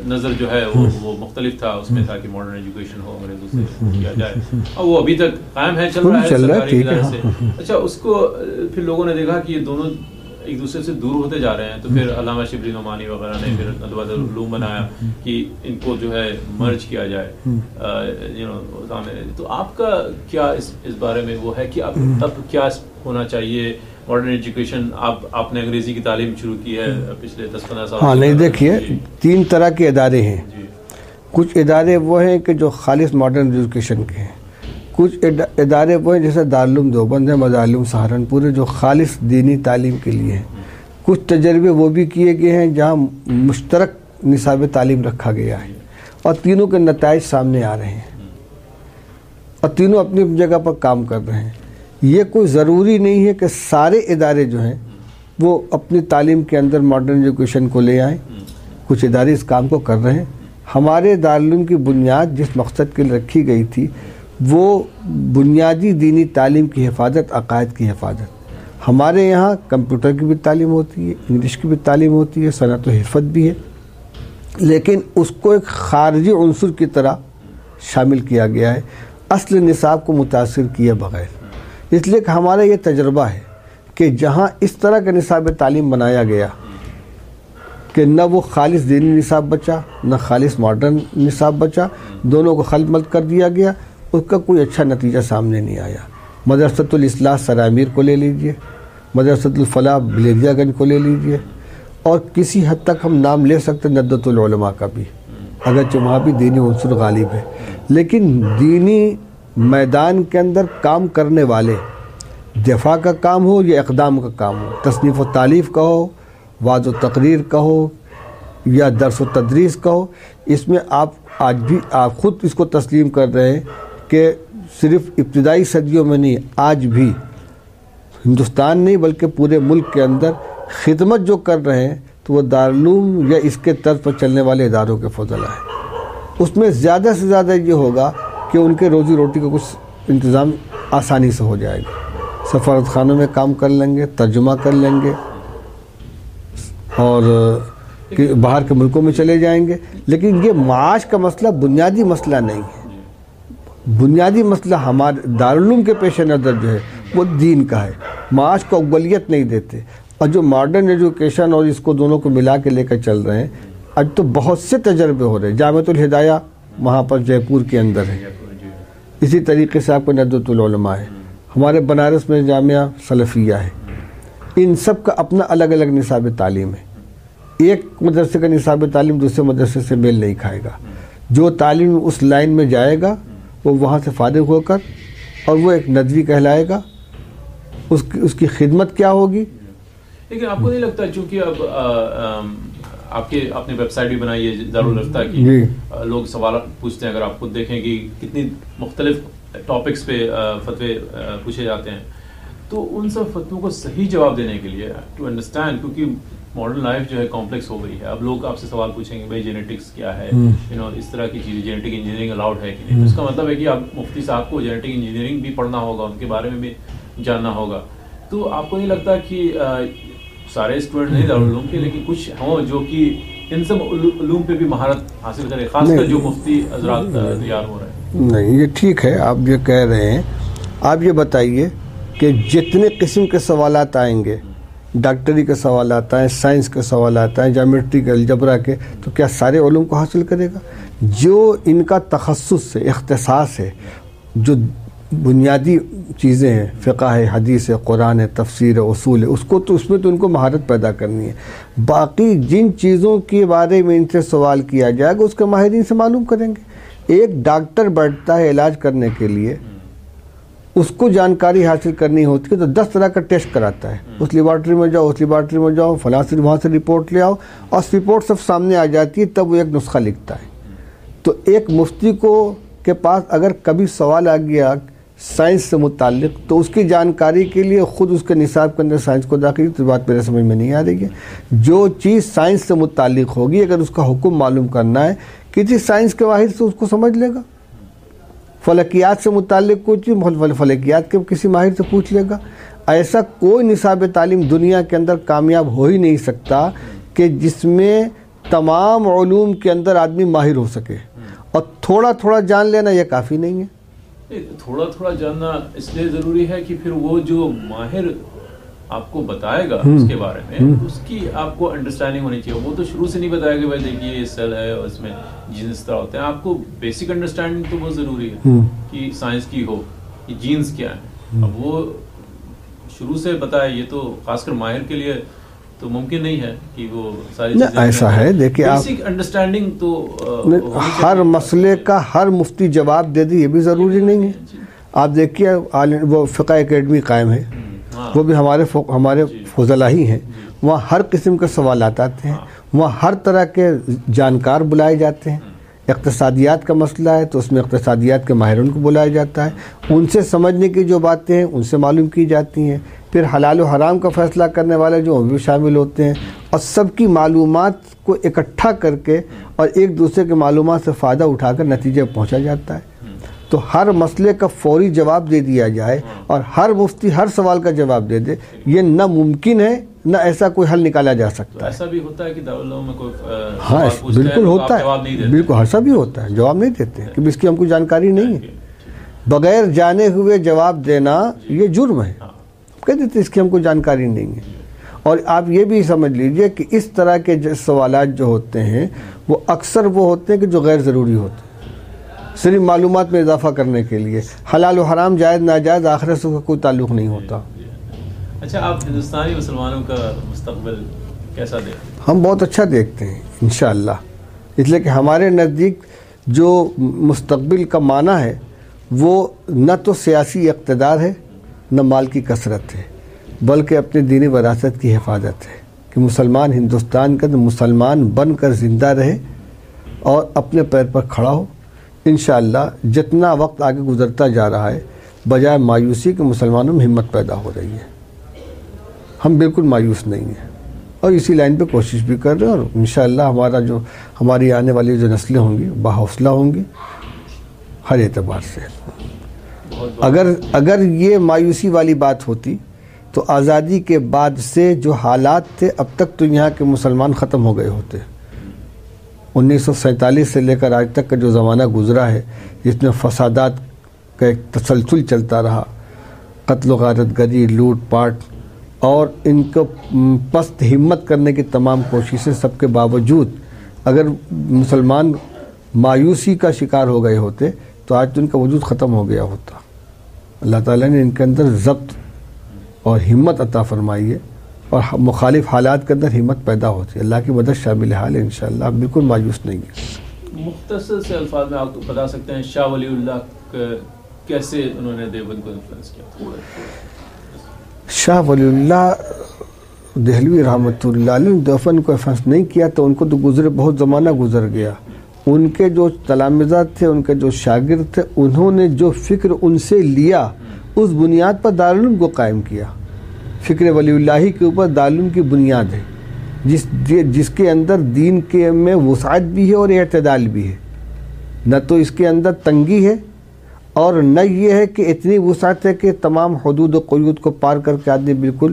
نظر جو ہے وہ مختلف تھا. اس میں تھا کہ ماڈرن ایجوکیشن ہو، انگریزوں سے کیا جائے، اور وہ ابھی تک قائم ہے، چل رہا ہے سرکاری ادارے سے. اچھا، اس کو پھر لوگوں نے دیکھا کہ یہ دونوں ایک دوسرے سے دور ہوتے جا رہے ہیں، تو پھر علامہ شبلی نعمانی وغیرہ نے پھر ندوۃ العلوم بنایا کہ ان کو جو ہے مرج کیا جائے. تو آپ کا کیا اس بارے میں وہ ہے کہ اب کیا ہونا چاہیے؟ ماڈرن ایجوکیشن، آپ نے انگریزی کی تعلیم شروع کی ہے پچھلے 10-15 سال. ہاں، نہیں، دیکھیے 3 طرح کے ادارے ہیں. کچھ ادارے وہ ہیں کہ جو خالص ماڈرن ایجوکیشن کے ہیں، کچھ ادارے وہ ہیں جیسے دارالعلوم دیوبند ہے، مدارالعلوم سہارنپور ہے، جو خالص دینی تعلیم کے لیے ہیں. کچھ تجربے وہ بھی کیے گئے ہیں جہاں مشترک نصاب تعلیم رکھا گیا ہے، اور تینوں کے نتائج سامنے آ رہے ہیں، اور تینوں اپنی جگہ پر کام کر رہے ہیں. یہ کوئی ضروری نہیں ہے کہ سارے ادارے جو ہیں وہ اپنی تعلیم کے اندر ماڈرن ایجوکیشن کو لے آئیں. کچھ ادارے اس کام کو کر رہے ہیں. ہمارے دارالعلوم کی بنیاد جس مقصد کے لیے رکھی گئی تھی وہ بنیادی دینی تعلیم کی حفاظت، عقائد کی حفاظت. ہمارے یہاں کمپیوٹر کی بھی تعلیم ہوتی ہے، انگلش کی بھی تعلیم ہوتی ہے، صنعت و حرفت بھی ہے، لیکن اس کو ایک خارجی عنصر کی طرح شامل کیا گیا ہے، اصل نصاب کو متاثر کیے بغیر. اس لیے کہ ہمارا یہ تجربہ ہے کہ جہاں اس طرح کا نصاب تعلیم بنایا گیا کہ نہ وہ خالص دینی نصاب بچا نہ خالص ماڈرن نصاب بچا، دونوں کو خلط ملط کر دیا گیا، اس کا کوئی اچھا نتیجہ سامنے نہیں آیا. مدرسۃ الاصلاح سرامیر کو لے لیجئے، مدرسۃ الفلاح بلیریا گنج کو لے لیجئے، اور کسی حد تک ہم نام لے سکتے ندوۃ العلماء کا بھی، اگرچہ وہاں بھی دینی عنصر غالب ہے. لیکن دینی میدان کے اندر کام کرنے والے، دفاع کا کام ہو یا اقدام کا کام ہو، تصنیف و تالیف کا ہو، وعظ و تقریر کا ہو یا درس و تدریس کا ہو، اس میں آج بھی آپ خود اس کو تسلیم کر رہے ہیں کہ صرف ابتدائی صدیوں میں نہیں، آج بھی ہندوستان نہیں بلکہ پورے ملک کے اندر خدمت جو کر رہے ہیں تو وہ دارالعلوم یا اس کے طرز پر چلنے والے اداروں کے فضلہ ہے. اس میں زیادہ سے زیادہ یہ ہوگا کہ ان کے روزی روٹی کا کچھ انتظام آسانی سے ہو جائے گا. سفارت خانوں میں کام کر لیں گے، ترجمہ کر لیں گے، اور باہر کے ملکوں میں چلے جائیں گے. لیکن یہ معاش کا مسئلہ بنیادی مسئلہ نہیں ہے. بنیادی مسئلہ ہمارے دارالعلوم کے پیش نظر جو ہے وہ دین کا ہے. معاش کو اقبالیت نہیں دیتے. اور جو ماڈرن ایجوکیشن اور اس کو دونوں کو ملا کے لے کر چل رہے ہیں، اب تو بہت سے تجربے ہو رہے ہیں. جامعۃ الہدایہ وہاں پر جے پور کے اندر ہے، اسی طریقے سے آپ کو ندوۃ العلماء ہے، ہمارے بنارس میں جامعہ سلفیہ ہے. ان سب کا اپنا الگ الگ نصاب تعلیم ہے. ایک مدرسے کا نصاب تعلیم دوسرے مدرسے سے میل نہیں کھائے گا. جو تعلیم اس لائن میں جائے گا وہ وہاں سے فارغ ہو کر، اور وہ ایک ندوی کہلائے گا. اس کی خدمت کیا ہوگی؟ لیکن آپ کو نہیں لگتا چونکہ اب آپ نے ویب سائٹ بھی بنائی ہے دارالفتہ کی, لوگ سوال پوچھتے ہیں, اگر آپ خود دیکھیں کہ کتنی مختلف ٹاپکس پہ فتوے پوچھے جاتے ہیں, تو ان سب فتووں کو صحیح جواب دینے کے لیے ٹو انڈرسٹینڈ, کیونکہ ماڈرن لائف جو ہے کمپلیکس ہو گئی ہے, اب لوگ آپ سے سوال پوچھیں گے بھائی جینیٹکس کیا ہے, اس طرح کی چیزیں, جینیٹک انجینئرنگ الاؤڈ ہے کہ نہیں, اس کا مطلب ہے کہ آپ مفتی صاحب کو جینیٹک انجینئرنگ بھی پڑھنا ہوگا, ان کے بارے میں بھی جاننا ہوگا. تو آپ کو نہیں لگتا کہ سارے اسٹوڈنٹ نہیں دارالعلوم کے, لیکن کچھ ہوں جو کہ ان سب علوم پہ بھی مہارت حاصل کرے, خاص کر جو مفتی حضرات تیار ہو رہے ہیں؟ نہیں, یہ ٹھیک ہے آپ یہ کہہ رہے ہیں. آپ یہ بتائیے کہ جتنے قسم کے سوالات آئیں گے, ڈاکٹری کے سوالات آئیں, سائنس کے سوالات آئیں, جیومیٹری کے, الجبرا کے, تو کیا سارے علوم کو حاصل کرے گا؟ جو ان کا تخصص ہے, اختصاص ہے, جو بنیادی چیزیں ہیں, فقہ ہے, حدیث ہے, قرآن ہے, تفسیر ہے, اصول ہے, اس کو تو اس میں تو ان کو مہارت پیدا کرنی ہے. باقی جن چیزوں کے بارے میں ان سے سوال کیا جائے گا اس کے ماہرین سے معلوم کریں گے. ایک ڈاکٹر بیٹھتا ہے علاج کرنے کے لیے, اس کو جانکاری حاصل کرنی ہوتی ہے تو 10 طرح کا ٹیسٹ کراتا ہے, اس لیبارٹری میں جاؤ, اس لیبارٹری میں جاؤ, فلاں سے وہاں سے رپورٹ لے آؤ, اور رپورٹ سب سامنے آ جاتی ہے, تب وہ ایک نسخہ لکھتا ہے. تو ایک مفتی کو کے پاس اگر کبھی سوال آ گیا سائنس سے متعلق, تو اس کی جانکاری کے لیے خود اس کے نصاب کے اندر سائنس کو داخل, تو بات میرے سمجھ میں نہیں آ رہی ہے. جو چیز سائنس سے متعلق ہوگی, اگر اس کا حکم معلوم کرنا ہے, کسی سائنس کے واحد سے اس کو سمجھ لے گا. فلکیات سے متعلق کوئی چیز فلکیات کے کسی ماہر سے پوچھ لے گا. ایسا کوئی نصاب تعلیم دنیا کے اندر کامیاب ہو ہی نہیں سکتا کہ جس میں تمام علوم کے اندر آدمی ماہر ہو سکے, اور تھوڑا تھوڑا جان لینا یہ کافی نہیں ہے. تھوڑا تھوڑا جاننا اس لیے ضروری ہے کہ پھر وہ جو ماہر آپ کو بتائے گا اس کے بارے میں, اس کی آپ کو انڈرسٹینڈنگ ہونی چاہیے. وہ تو شروع سے نہیں بتائے گا بھائی دیکھیے یہ سیل ہے اور اس میں جینس اس طرح ہوتے ہیں. آپ کو بیسک انڈرسٹینڈنگ تو بہت ضروری ہے کہ سائنس کی ہو کہ جینس کیا ہے. اب وہ شروع سے بتائے, یہ تو خاص کر ماہر کے لیے تو ممکن نہیں ہے کہ وہ ساری چیزیں. ایسا ہے, دیکھیے آپ بیسک انڈرسٹینڈنگ تو ہر مسئلے کا ہر مفتی جواب دے دے یہ بھی ضروری نہیں ہے. آپ دیکھیے وہ فقہ اکیڈمی قائم ہے, وہ بھی ہمارے فضلاء ہی ہیں. وہاں ہر قسم کے سوالات آتے ہیں, وہاں ہر طرح کے جانکار بلائے جاتے ہیں. اقتصادیات کا مسئلہ ہے تو اس میں اقتصادیات کے ماہرین کو بلایا جاتا ہے, ان سے سمجھنے کی جو باتیں ہیں ان سے معلوم کی جاتی ہیں. پھر حلال و حرام کا فیصلہ کرنے والے جو بھی شامل ہوتے ہیں, اور سب کی معلومات کو اکٹھا کر کے اور ایک دوسرے کے معلومات سے فائدہ اٹھا کر نتیجے پہ پہنچا جاتا ہے. تو ہر مسئلے کا فوری جواب دے دیا جائے اور ہر مفتی ہر سوال کا جواب دے دے, یہ نہ ممکن ہے نہ ایسا کوئی حل نکالا جا سکتا ہے. ایسا بھی ہوتا ہے کہ دارالعلوم میں کوئی ہاں بالکل ہوتا ہے, بالکل ایسا بھی ہوتا ہے, جواب نہیں دیتے کہ اس کی ہم کو جانکاری نہیں ہے. بغیر جانے ہوئے جواب دینا یہ جرم ہے, کہہ دیتے اس کی ہم کو جانکاری نہیں ہے. اور آپ یہ بھی سمجھ لیجئے کہ اس طرح کے سوالات جو ہوتے ہیں وہ اکثر وہ ہوتے ہیں کہ جو غیر ضروری ہوتے ہیں, صرف معلومات میں اضافہ کرنے کے لیے. حلال و حرام جائز ناجائز آخرت سے کوئی تعلق نہیں ہوتا. اچھا, آپ ہندوستانی مسلمانوں کا مستقبل کیسا دیکھتے ہیں؟ ہم بہت اچھا دیکھتے ہیں انشاءاللہ, اس لیے کہ ہمارے نزدیک جو مستقبل کا معنی ہے وہ نہ تو سیاسی اقتدار ہے نہ مال کی کثرت ہے, بلکہ اپنے دینی وراثت کی حفاظت ہے. کہ مسلمان ہندوستان کا مسلمان بن کر زندہ رہے اور اپنے پیر پر کھڑا ہو. انشاءاللہ جتنا وقت آگے گزرتا جا رہا ہے, بجائے مایوسی کے مسلمانوں میں ہمت پیدا ہو رہی ہے. ہم بالکل مایوس نہیں ہیں اور اسی لائن پہ کوشش بھی کر رہے ہیں, اور انشاءاللہ ہماری آنے والی جو نسلیں ہوں گی باحوصلہ ہوں گی ہر اعتبار سے. اگر یہ مایوسی والی بات ہوتی تو آزادی کے بعد سے جو حالات تھے اب تک تو یہاں کے مسلمان ختم ہو گئے ہوتے. 1947 سے لے کر آج تک کا جو زمانہ گزرا ہے جس میں فسادات کا ایک تسلسل چلتا رہا, قتل و غارت گری, لوٹ پاٹ, اور ان کو پست ہمت کرنے کی تمام کوششیں, سب کے باوجود اگر مسلمان مایوسی کا شکار ہو گئے ہوتے تو آج تو ان کا وجود ختم ہو گیا ہوتا. اللہ تعالیٰ نے ان کے اندر ضبط اور ہمت عطا فرمائی ہے, اور مخالف حالات کے اندر ہمت پیدا ہوتی ہے. اللہ کی مدد شامل حال ہے انشاءاللہ, آپ بالکل مایوس نہیں ہیں. مختصر سے الفاظ میں آپ بتا سکتے ہیں شاہ ولی اللہ کیسے انہوں نے دیوبند کو انفلوئنس کیا؟ شاہ ولی اللہ دہلوی رحمۃ اللہ علیہ نے دفن کو فنس نہیں کیا تو ان کو تو بہت زمانہ گزر گیا. ان کے جو تلامذہ تھے، ان کے جو شاگرد تھے، انہوں نے جو فکر ان سے لیا اس بنیاد پر دارالعلوم کو قائم کیا. فکر ولی اللہ کے اوپر دارالعلوم کی بنیاد ہے، جس کے اندر دین کے میں وسعت بھی ہے اور اعتدال بھی ہے. نہ تو اس کے اندر تنگی ہے اور نہ یہ ہے کہ اتنی وسعت ہے کہ تمام حدود و قیود کو پار کر کے آدمی بالکل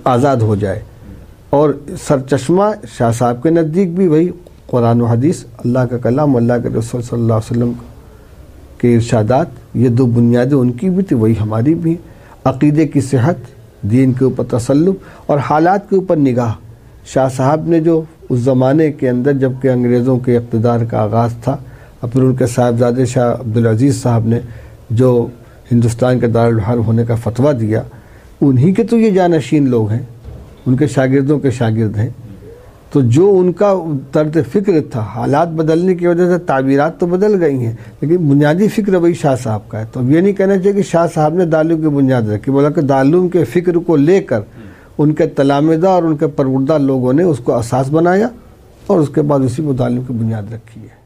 آزاد ہو جائے. اور سرچشمہ شاہ صاحب کے نزدیک بھی وہی قرآن و حدیث، اللہ کا کلام، اللہ کے رسول صلی اللہ علیہ وسلم کے ارشادات، یہ دو بنیادیں ان کی بھی تھی، وہی ہماری بھی. عقیدے کی صحت، دین کے اوپر تسلط اور حالات کے اوپر نگاہ. شاہ صاحب نے جو اس زمانے کے اندر جب کہ انگریزوں کے اقتدار کا آغاز تھا، پھر ان کے صاحبزادے شاہ عبدالعزیز صاحب نے جو ہندوستان کے دارالحرب ہونے کا فتویٰ دیا، انہی کے تو یہ جانشین لوگ ہیں، ان کے شاگردوں کے شاگرد ہیں. تو جو ان کا طرز فکر تھا، حالات بدلنے کی وجہ سے تعبیرات تو بدل گئی ہیں، لیکن بنیادی فکر وہی شاہ صاحب کا ہے. تو اب یہ نہیں کہنا چاہیے کہ شاہ صاحب نے دارالعلوم کی بنیاد رکھی، بلکہ دارالعلوم کے فکر کو لے کر ان کے تلامذہ اور ان کے پروردہ لوگوں نے اس کو اساس بنایا اور اس کے بعد اسی کو دارالعلوم کی بنیاد رکھی ہے.